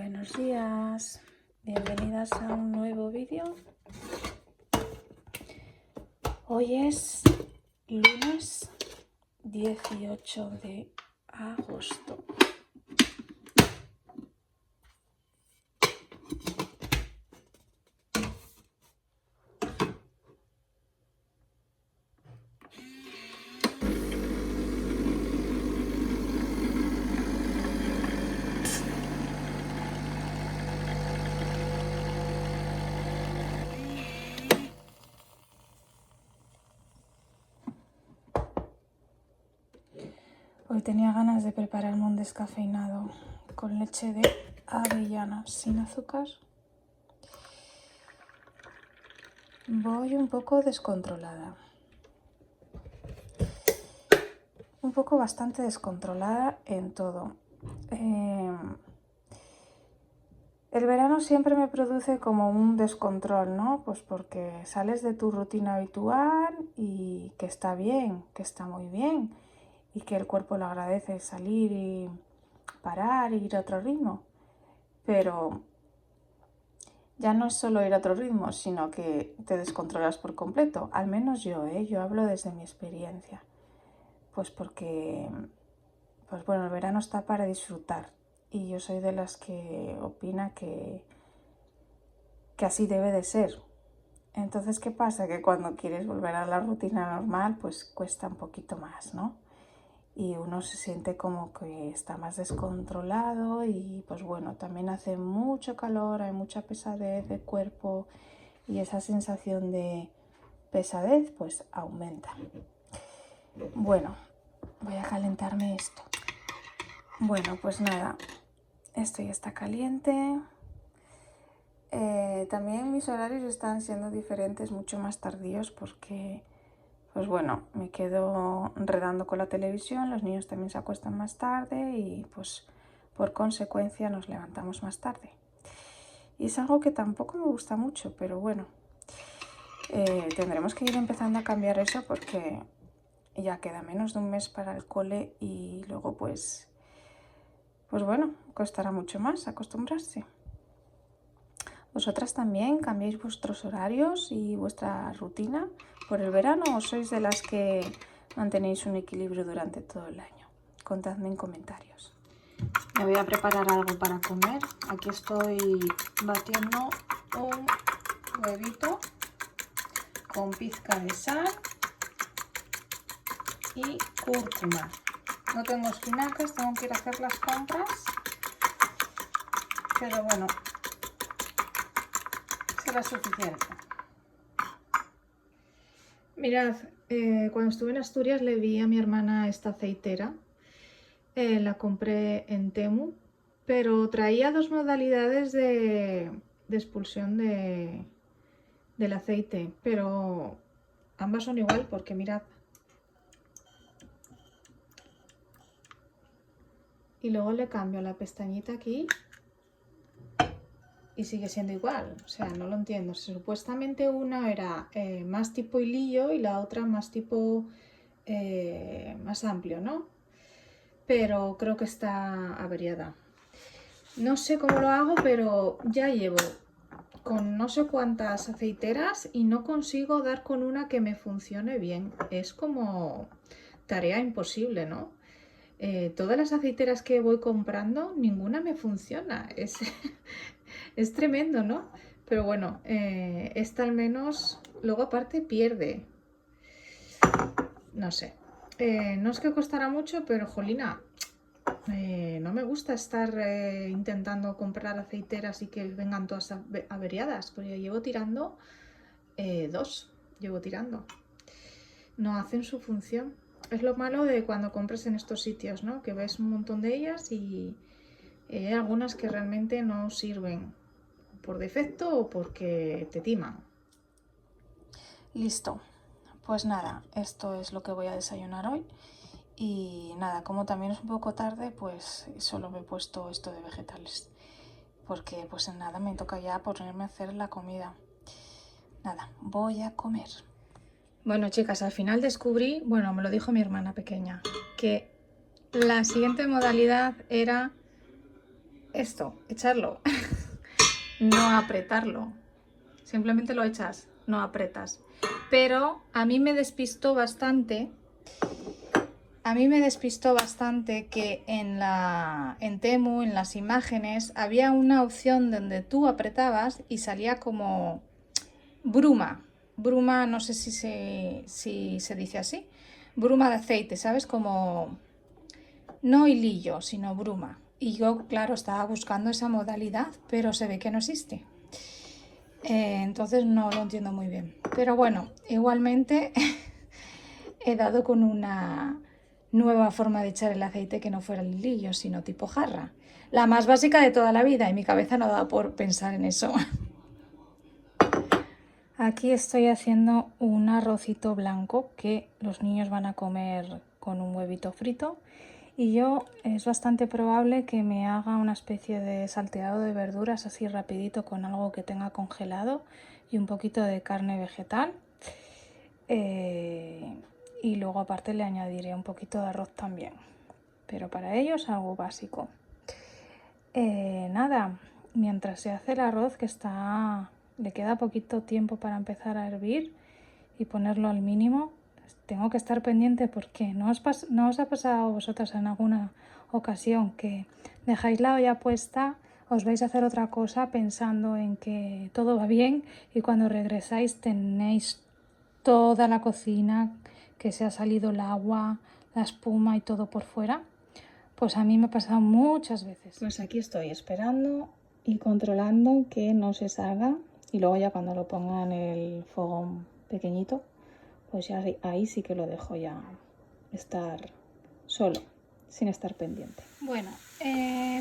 Buenos días, bienvenidas a un nuevo vídeo. Hoy es lunes 18 de agosto. Hoy tenía ganas de prepararme un descafeinado con leche de avellana sin azúcar. Voy un poco descontrolada. Bastante descontrolada en todo. El verano siempre me produce como un descontrol, ¿no? Pues porque sales de tu rutina habitual y que está bien, que está muy bien y que el cuerpo lo agradece salir y parar y ir a otro ritmo. Pero ya no es solo ir a otro ritmo, sino que te descontrolas por completo. Al menos yo hablo desde mi experiencia. Pues porque, pues bueno, el verano está para disfrutar. Y yo soy de las que opina que así debe de ser. Entonces, ¿qué pasa? Que cuando quieres volver a la rutina normal, pues cuesta un poquito más, ¿no? Y uno se siente como que está más descontrolado y pues bueno, también hace mucho calor, hay mucha pesadez de cuerpo y esa sensación de pesadez pues aumenta. Bueno, voy a calentarme esto. Bueno, pues nada, esto ya está caliente. También mis horarios están siendo diferentes, mucho más tardíos porque, pues bueno, me quedo enredando con la televisión, los niños también se acuestan más tarde y pues por consecuencia nos levantamos más tarde. Y es algo que tampoco me gusta mucho, pero bueno, tendremos que ir empezando a cambiar eso porque ya queda menos de un mes para el cole y luego pues bueno, costará mucho más acostumbrarse. ¿Vosotras también cambiáis vuestros horarios y vuestra rutina por el verano o sois de las que mantenéis un equilibrio durante todo el año? Contadme en comentarios. Me voy a preparar algo para comer. Aquí estoy batiendo un huevito con pizca de sal y cúrcuma. No tengo espinacas, tengo que ir a hacer las compras, pero bueno, será suficiente. Mirad, cuando estuve en Asturias le vi a mi hermana esta aceitera. La compré en Temu, pero traía dos modalidades de expulsión del aceite, pero ambas son igual porque mirad. Y luego le cambio la pestañita aquí y sigue siendo igual, o sea, no lo entiendo. Supuestamente una era más tipo hilillo y la otra más tipo más amplio, ¿no? Pero creo que está averiada. No sé cómo lo hago, pero ya llevo con no sé cuántas aceiteras y no consigo dar con una que me funcione bien. Es como tarea imposible, ¿no? Todas las aceiteras que voy comprando, ninguna me funciona. Es tremendo, ¿no? Pero bueno, esta al menos, luego aparte pierde. No sé. No es que costará mucho, pero jolina, no me gusta estar intentando comprar aceiteras y que vengan todas averiadas, porque llevo tirando dos, llevo tirando. No hacen su función. Es lo malo de cuando compras en estos sitios, ¿no? Que ves un montón de ellas y hay algunas que realmente no sirven por defecto o porque te timan. Listo. Pues nada, esto es lo que voy a desayunar hoy. Y nada, como también es un poco tarde, pues solo me he puesto esto de vegetales. Porque pues en nada me toca ya ponerme a hacer la comida. Nada, voy a comer. Bueno, chicas, al final descubrí, bueno, me lo dijo mi hermana pequeña, que la siguiente modalidad era esto, echarlo, no apretarlo. Simplemente lo echas, no apretas. Pero a mí me despistó bastante. Que en Temu, en las imágenes, había una opción donde tú apretabas y salía como bruma. Bruma, no sé si se dice así. Bruma de aceite, ¿sabes? Como no hilillo, sino bruma. Y yo, claro, estaba buscando esa modalidad, pero se ve que no existe. Entonces no lo entiendo muy bien. Pero bueno, igualmente he dado con una nueva forma de echar el aceite que no fuera el hilillo, sino tipo jarra. La más básica de toda la vida y mi cabeza no da por pensar en eso. Aquí estoy haciendo un arrocito blanco que los niños van a comer con un huevito frito. Y yo es bastante probable que me haga una especie de salteado de verduras así rapidito con algo que tenga congelado y un poquito de carne vegetal. Y luego aparte le añadiré un poquito de arroz también. Pero para ellos algo básico. Nada, mientras se hace el arroz que le queda poquito tiempo para empezar a hervir y ponerlo al mínimo. Tengo que estar pendiente porque ¿no os ha pasado a vosotras en alguna ocasión que dejáis la olla puesta, os vais a hacer otra cosa pensando en que todo va bien y cuando regresáis tenéis toda la cocina, que se ha salido el agua, la espuma y todo por fuera? Pues a mí me ha pasado muchas veces. Pues aquí estoy esperando y controlando que no se salga y luego ya cuando lo ponga en el fogón pequeñito, pues ya ahí sí que lo dejo ya estar solo, sin estar pendiente. Bueno,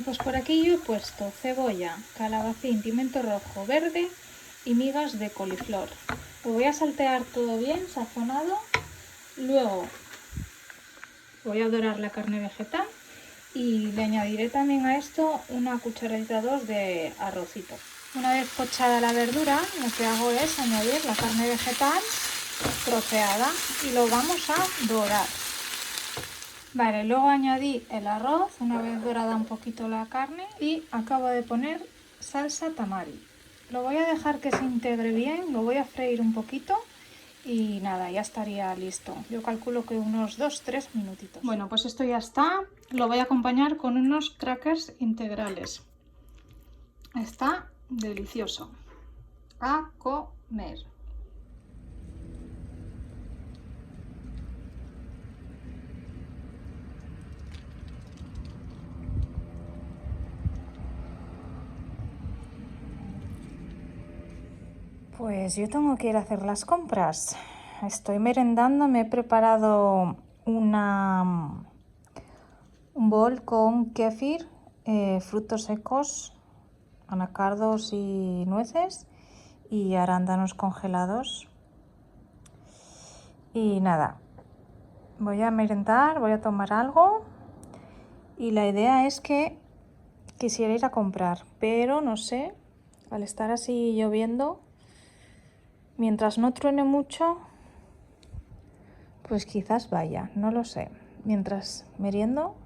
pues por aquí yo he puesto cebolla, calabacín, pimiento rojo, verde y migas de coliflor. Lo voy a saltear todo bien, sazonado. Luego voy a dorar la carne vegetal y le añadiré también a esto una cucharadita o dos de arrocito. Una vez pochada la verdura, lo que hago es añadir la carne vegetal troceada y lo vamos a dorar. Vale, luego añadí el arroz una vez dorada un poquito la carne y acabo de poner salsa tamari. Lo voy a dejar que se integre bien, lo voy a freír un poquito y nada, ya estaría listo. Yo calculo que unos 2-3 minutitos. Bueno, pues esto ya está. Lo voy a acompañar con unos crackers integrales. Está delicioso. A comer. Pues yo tengo que ir a hacer las compras. Estoy merendando, me he preparado un bol con kéfir, frutos secos, anacardos y nueces y arándanos congelados. Y nada, voy a merendar, voy a tomar algo y la idea es que quisiera ir a comprar, pero no sé, al estar así lloviendo, mientras no truene mucho, pues quizás vaya, no lo sé. Mientras meriendo,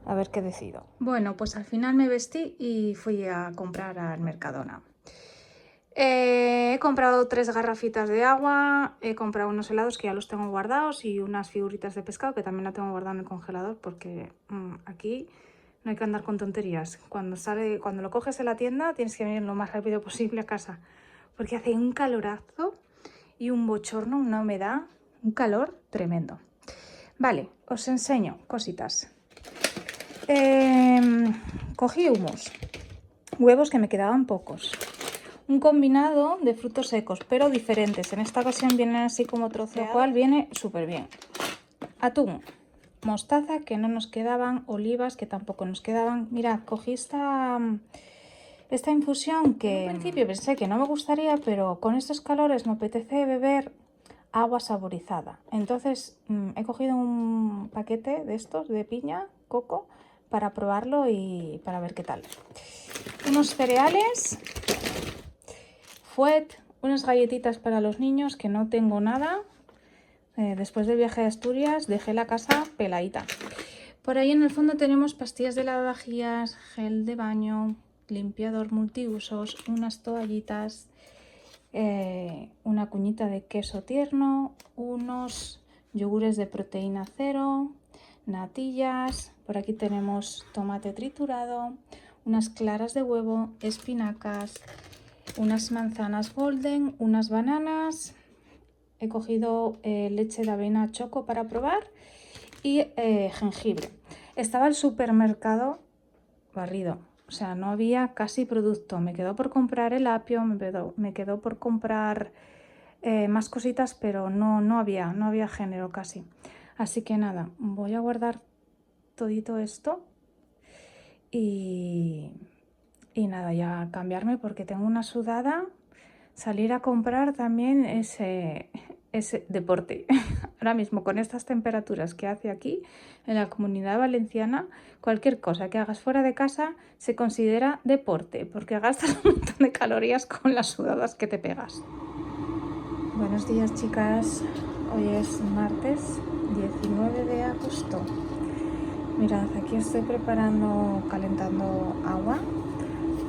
a ver qué decido. Bueno, pues al final me vestí y fui a comprar al Mercadona. He comprado 3 garrafitas de agua, he comprado unos helados que ya los tengo guardados y unas figuritas de pescado que también la tengo guardada en el congelador porque aquí no hay que andar con tonterías. Cuando lo coges en la tienda tienes que venir lo más rápido posible a casa porque hace un calorazo y un bochorno, una humedad, un calor tremendo. Vale, os enseño cositas. Cogí hummus, huevos que me quedaban pocos, un combinado de frutos secos pero diferentes, en esta ocasión vienen así como troceados, lo cual viene súper bien, atún, mostaza que no nos quedaban, olivas que tampoco nos quedaban. Mirad, cogí esta infusión que en principio pensé que no me gustaría, pero con estos calores me apetece beber agua saborizada. Entonces he cogido un paquete de estos de piña, coco, para probarlo y para ver qué tal. Unos cereales, fuet, unas galletitas para los niños que no tengo nada. Después del viaje a Asturias dejé la casa peladita. Por ahí en el fondo tenemos pastillas de lavavajillas, gel de baño, limpiador multiusos, unas toallitas, una cuñita de queso tierno, unos yogures de proteína cero, natillas, por aquí tenemos tomate triturado, unas claras de huevo, espinacas, unas manzanas golden, unas bananas, he cogido leche de avena choco para probar y jengibre. Estaba el supermercado barrido, o sea, no había casi producto. Me quedó por comprar el apio, me quedó por comprar más cositas, pero no había género casi. Así que nada, voy a guardar todito esto y nada, ya cambiarme porque tengo una sudada. Salir a comprar también ese deporte. Ahora mismo con estas temperaturas que hace aquí en la Comunidad Valenciana, cualquier cosa que hagas fuera de casa se considera deporte porque gastas un montón de calorías con las sudadas que te pegas. Buenos días, chicas. Hoy es martes 19 de agosto. Mirad, aquí estoy calentando agua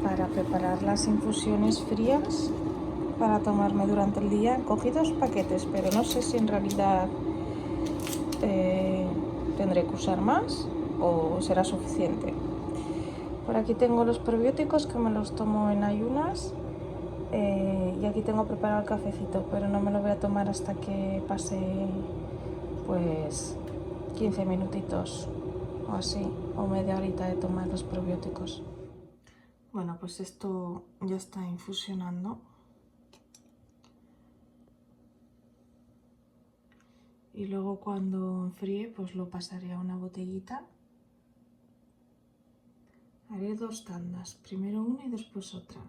para preparar las infusiones frías para tomarme durante el día. Cogí 2 paquetes, pero no sé si en realidad tendré que usar más o será suficiente. Por aquí tengo los probióticos que me los tomo en ayunas y aquí tengo preparado el cafecito, pero no me lo voy a tomar hasta que pase pues 15 minutitos o así, o media horita de tomar los probióticos. Bueno, pues esto ya está infusionando. Y luego cuando enfríe, pues lo pasaré a una botellita. Haré 2 tandas, primero una y después otra.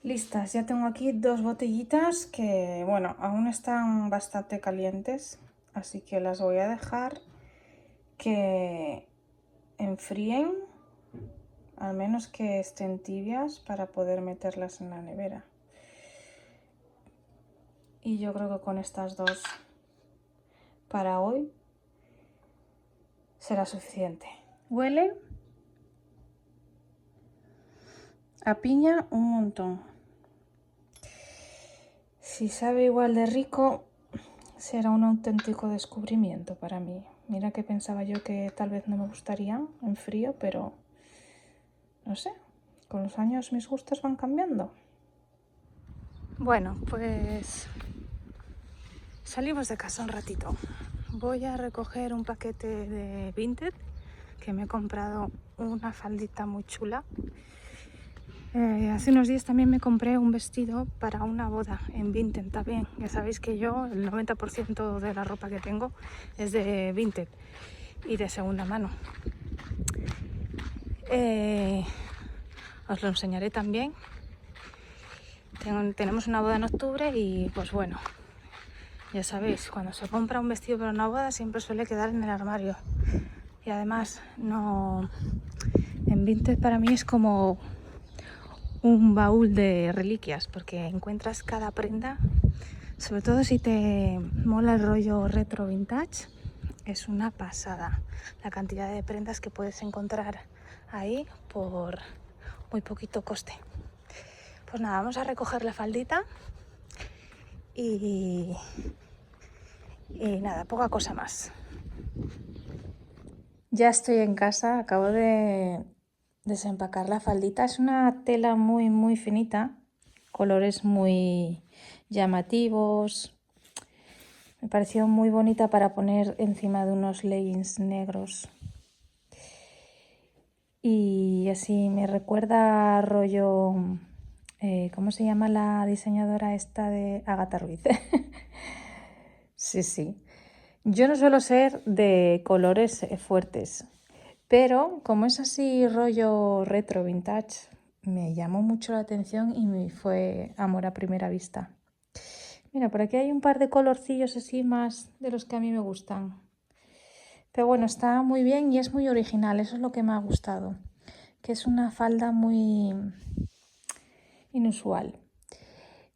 Listas, ya tengo aquí 2 botellitas que, bueno, aún están bastante calientes, así que las voy a dejar que enfríen, al menos que estén tibias para poder meterlas en la nevera. Y yo creo que con estas 2 para hoy será suficiente. Huele a piña un montón. Si sabe igual de rico, será un auténtico descubrimiento para mí. Mira que pensaba yo que tal vez no me gustaría en frío, pero no sé, con los años mis gustos van cambiando. Bueno, pues salimos de casa un ratito. Voy a recoger un paquete de Vinted, que me he comprado una faldita muy chula. Hace unos días también me compré un vestido para una boda en Vinted también. Ya sabéis que yo el 90% de la ropa que tengo es de Vinted y de segunda mano. Os lo enseñaré también. Tenemos una boda en octubre y pues bueno, ya sabéis, cuando se compra un vestido para una boda siempre suele quedar en el armario. Y además en Vinted para mí es como un baúl de reliquias porque encuentras cada prenda, sobre todo si te mola el rollo retro vintage, es una pasada la cantidad de prendas que puedes encontrar ahí por muy poquito coste. Pues nada, vamos a recoger la faldita y nada, poca cosa más. Ya estoy en casa, acabo de desempacar la faldita. Es una tela muy finita, colores muy llamativos. Me pareció muy bonita para poner encima de unos leggings negros. Y así me recuerda rollo, ¿cómo se llama la diseñadora esta de Agatha Ruiz? Sí. Yo no suelo ser de colores fuertes, pero como es así rollo retro vintage, me llamó mucho la atención y me fue amor a primera vista. Mira, por aquí hay un par de colorcillos así más de los que a mí me gustan. Pero bueno, está muy bien y es muy original, eso es lo que me ha gustado. Que es una falda muy inusual.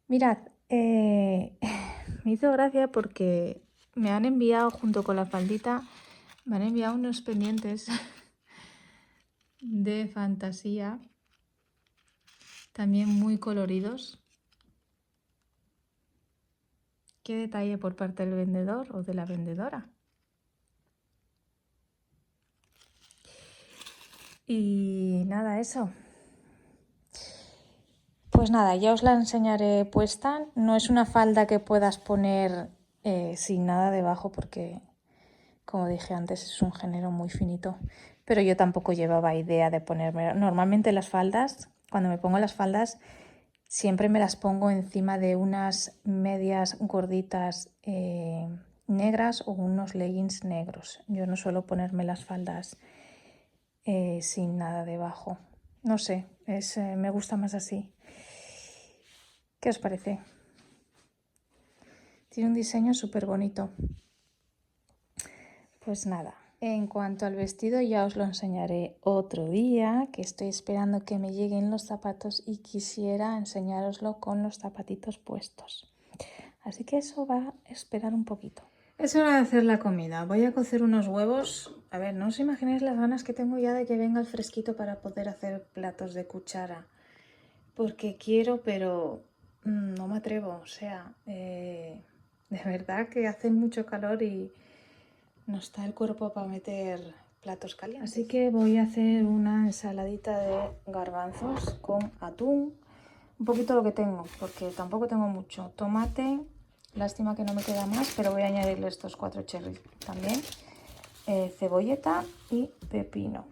Mirad, me hizo gracia porque me han enviado junto con la faldita, me han enviado unos pendientes de fantasía, también muy coloridos. Qué detalle por parte del vendedor o de la vendedora. Y nada, eso. Pues nada, ya os la enseñaré puesta. No es una falda que puedas poner sin nada debajo porque, como dije antes, es un género muy finito. Pero yo tampoco llevaba idea de ponerme... Normalmente las faldas, cuando me pongo las faldas, siempre me las pongo encima de unas medias gorditas negras o unos leggings negros. Yo no suelo ponerme las faldas sin nada debajo. No sé, me gusta más así. ¿Qué os parece? Tiene un diseño súper bonito. Pues nada, en cuanto al vestido ya os lo enseñaré otro día, que estoy esperando que me lleguen los zapatos y quisiera enseñároslo con los zapatitos puestos. Así que eso va a esperar un poquito. Es hora de hacer la comida. Voy a cocer unos huevos. A ver, no os imagináis las ganas que tengo ya de que venga el fresquito para poder hacer platos de cuchara. Porque quiero, pero no me atrevo. O sea, de verdad que hace mucho calor y no está el cuerpo para meter platos calientes. Así que voy a hacer una ensaladita de garbanzos con atún. Un poquito lo que tengo, porque tampoco tengo mucho. Tomate, lástima que no me queda más, pero voy a añadirle estos 4 cherries también. Cebolleta y pepino.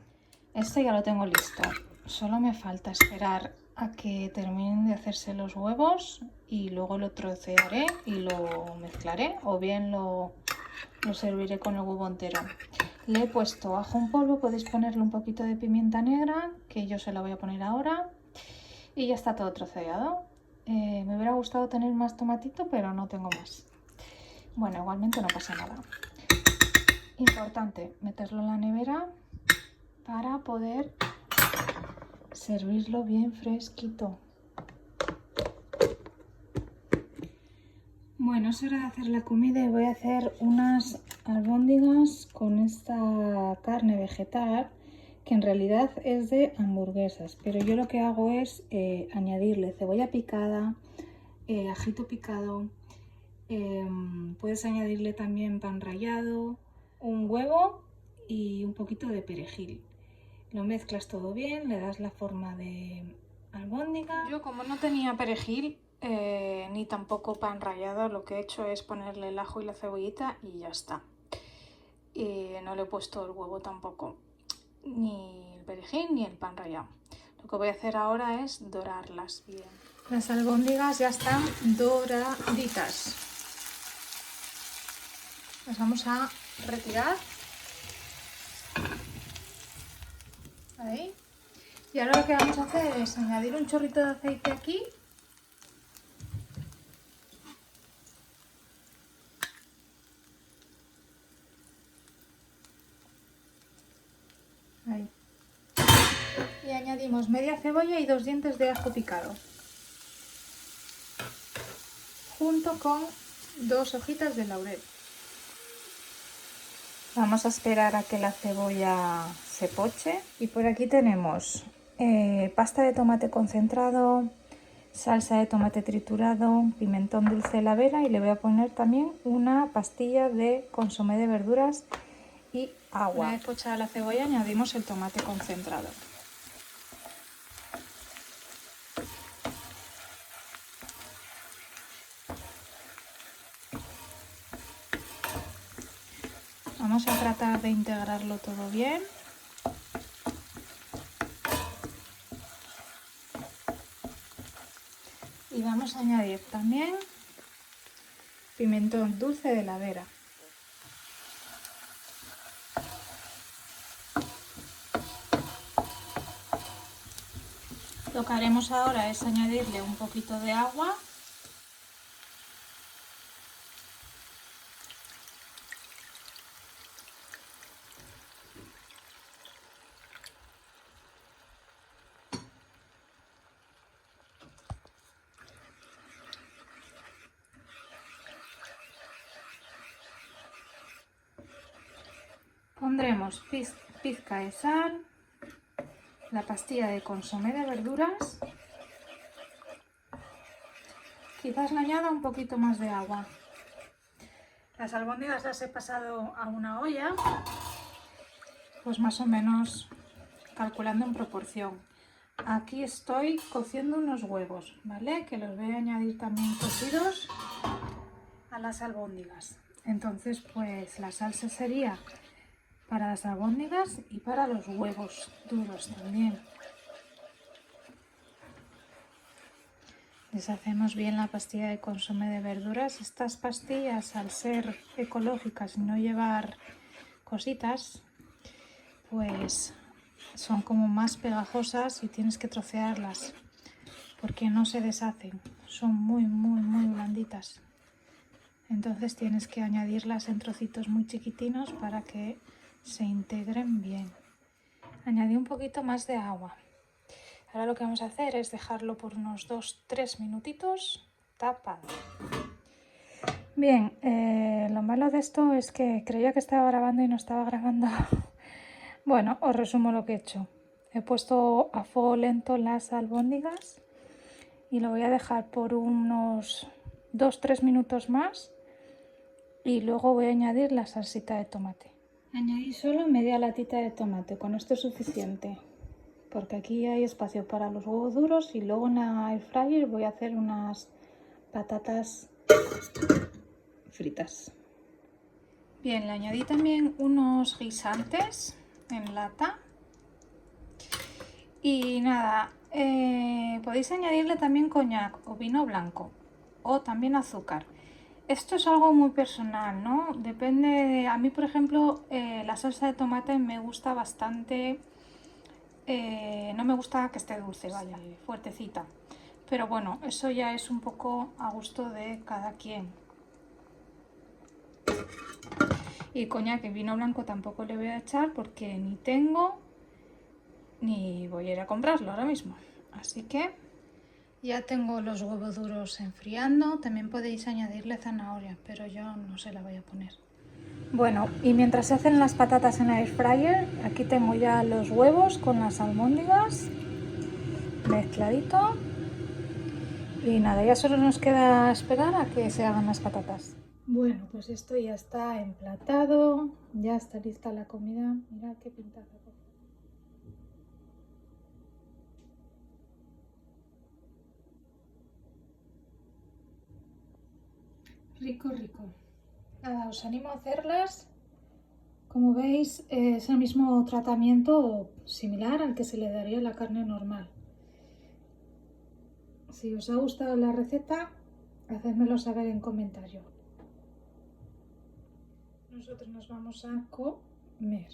Esto ya lo tengo listo. Solo me falta esperar a que terminen de hacerse los huevos y luego lo trocearé y lo mezclaré, o bien lo serviré con el huevo entero. Le he puesto ajo en polvo, podéis ponerle un poquito de pimienta negra, que yo se la voy a poner ahora. Y ya está todo troceado. Me hubiera gustado tener más tomatito, pero no tengo más. Bueno, igualmente no pasa nada. Importante, meterlo en la nevera para poder servirlo bien fresquito. Bueno, es hora de hacer la comida y voy a hacer unas albóndigas con esta carne vegetal que en realidad es de hamburguesas, pero yo lo que hago es añadirle cebolla picada, ajito picado, puedes añadirle también pan rallado, un huevo y un poquito de perejil. Lo mezclas todo bien, le das la forma de albóndiga. Yo, como no tenía perejil ni tampoco pan rallado, lo que he hecho es ponerle el ajo y la cebollita y ya está. Y no le he puesto el huevo tampoco, ni el perejil ni el pan rallado. Lo que voy a hacer ahora es dorarlas bien. Las albóndigas ya están doraditas. Las vamos a retirar. Ahí. Y ahora lo que vamos a hacer es añadir un chorrito de aceite aquí. Ahí. Y añadimos media cebolla y 2 dientes de ajo picado. Junto con 2 hojitas de laurel. Vamos a esperar a que la cebolla se poche. Y por aquí tenemos pasta de tomate concentrado, salsa de tomate triturado, pimentón dulce de la vera y le voy a poner también una pastilla de consomé de verduras y agua. Una vez pochada la cebolla añadimos el tomate concentrado. Vamos a tratar de integrarlo todo bien. Y vamos a añadir también pimentón dulce de la vera. Lo que haremos ahora es añadirle un poquito de agua. Pondremos pizca de sal, la pastilla de consomé de verduras. Quizás le añada un poquito más de agua. Las albóndigas las he pasado a una olla, pues más o menos calculando en proporción. Aquí estoy cociendo unos huevos, ¿vale? Que los voy a añadir también cocidos a las albóndigas. Entonces, pues la salsa sería para las albóndigas y para los huevos duros también. Deshacemos bien la pastilla de consomé de verduras. Estas pastillas, al ser ecológicas y no llevar cositas, pues son como más pegajosas y tienes que trocearlas porque no se deshacen, son muy blanditas. Entonces tienes que añadirlas en trocitos muy chiquitinos para que se integren bien. Añadí un poquito más de agua. Ahora lo que vamos a hacer es dejarlo por unos 2-3 minutitos tapado. Bien, lo malo de esto es que creía que estaba grabando y no estaba grabando. Bueno, os resumo lo que he hecho. He puesto a fuego lento las albóndigas y lo voy a dejar por unos 2-3 minutos más y luego voy a añadir la salsita de tomate. Añadí solo media latita de tomate, con esto es suficiente, porque aquí hay espacio para los huevos duros y luego en la air fryer voy a hacer unas patatas fritas. Bien, le añadí también unos guisantes en lata y nada, podéis añadirle también coñac o vino blanco o también azúcar. Esto es algo muy personal, ¿no? Depende, a mí por ejemplo la salsa de tomate me gusta bastante, no me gusta que esté dulce, vaya, fuertecita. Pero bueno, eso ya es un poco a gusto de cada quien. Y coñac y vino blanco tampoco le voy a echar porque ni tengo ni voy a ir a comprarlo ahora mismo. Así que ya tengo los huevos duros enfriando. También podéis añadirle zanahoria, pero yo no se la voy a poner. Bueno, y mientras se hacen las patatas en la air fryer, aquí tengo ya los huevos con las albóndigas mezcladito. Y nada, ya solo nos queda esperar a que se hagan las patatas. Bueno, pues esto ya está emplatado, ya está lista la comida. Mirad qué pintaza. Rico, rico. Nada, os animo a hacerlas. Como veis, es el mismo tratamiento similar al que se le daría a la carne normal. Si os ha gustado la receta, hacedmelo saber en comentario. Nosotros nos vamos a comer.